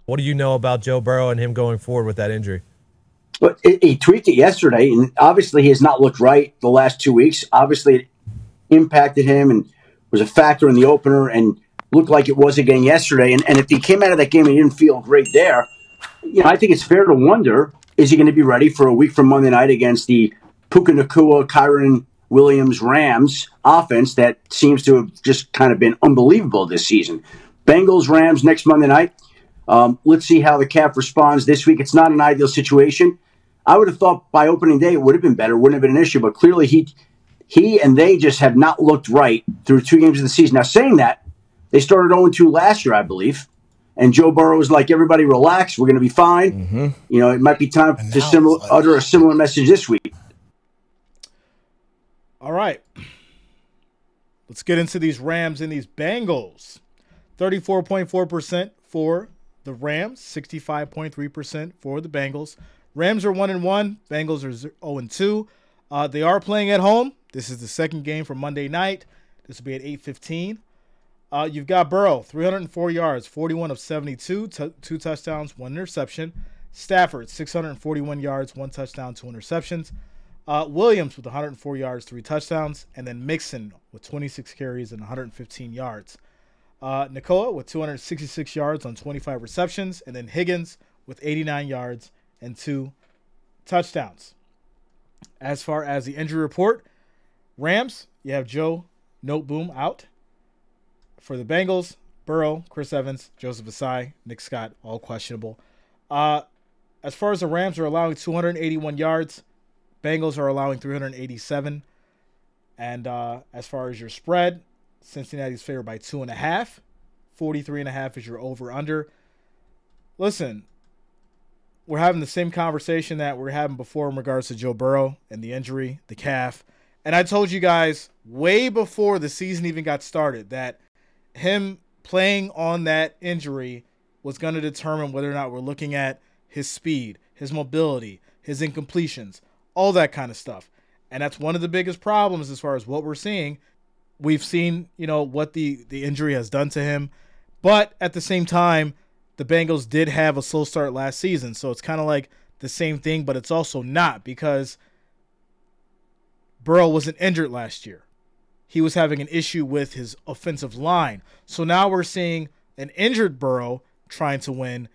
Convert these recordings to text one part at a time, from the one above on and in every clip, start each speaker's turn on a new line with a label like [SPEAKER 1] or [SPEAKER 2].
[SPEAKER 1] What do you know about Joe Burrow and him going forward with that injury?
[SPEAKER 2] But he tweaked it yesterday, and obviously he has not looked right the last 2 weeks. Obviously, it impacted him and was a factor in the opener and looked like it was again yesterday. And if he came out of that game and he didn't feel great there, I think it's fair to wonder, is he going to be ready for a week from Monday night against the Puka Nakua, Kyron Williams Rams offense that seems to have just kind of been unbelievable this season? Bengals, Rams next Monday night. Let's see how the calf responds this week. It's not an ideal situation. I would have thought by opening day it would have been better, wouldn't have been an issue. But clearly he and they just have not looked right through 2 games of the season. Now, saying that, they started 0-2 last year, I believe. And Joe Burrow was like, everybody relax, we're going to be fine. It might be time to utter a similar message this week.
[SPEAKER 3] All right. Let's get into these Rams and these Bengals. 34.4% for the Rams, 65.3% for the Bengals. Rams are 1-1. Bengals are 0-2. They are playing at home. This is the second game for Monday night. This will be at 8:15. You've got Burrow, 304 yards, 41 of 72, 2 touchdowns, 1 interception. Stafford, 641 yards, 1 touchdown, 2 interceptions. Williams with 104 yards, 3 touchdowns. And then Mixon with 26 carries and 115 yards. Nakoa with 266 yards on 25 receptions. And then Higgins with 89 yards and 2 touchdowns. As far as the injury report, Rams, you have Joe Noteboom out. For the Bengals, Burrow, Chris Evans, Joseph Asai, Nick Scott, all questionable. As far as the Rams are allowing 281 yards, Bengals are allowing 387. And as far as your spread, Cincinnati's favored by 2.5. 43.5 is your over-under. Listen, we're having the same conversation that we were having before in regards to Joe Burrow and the injury, the calf. And I told you guys way before the season even got started that him playing on that injury was going to determine whether or not we're looking at his speed, his mobility, his incompletions, all that kind of stuff. And that's one of the biggest problems as far as what we're seeing. We've seen, what the injury has done to him. But at the same time, the Bengals did have a slow start last season. So it's kind of like the same thing, but it's also not because Burrow wasn't injured last year. He was having an issue with his offensive line. So now we're seeing an injured Burrow trying to win.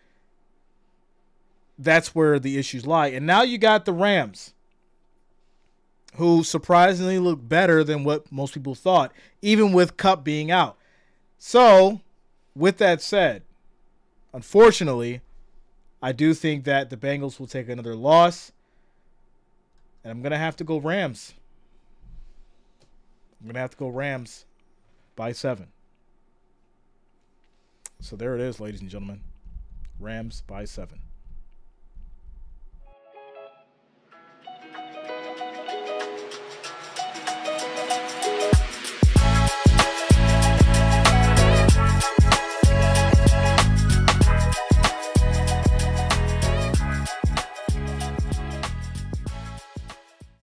[SPEAKER 3] That's where the issues lie. And now you got the Rams, who surprisingly look better than what most people thought, even with Kupp being out. So, with that said, unfortunately, I do think that the Bengals will take another loss. And I'm going to have to go Rams. I'm going to have to go Rams by 7. So there it is, ladies and gentlemen. Rams by 7.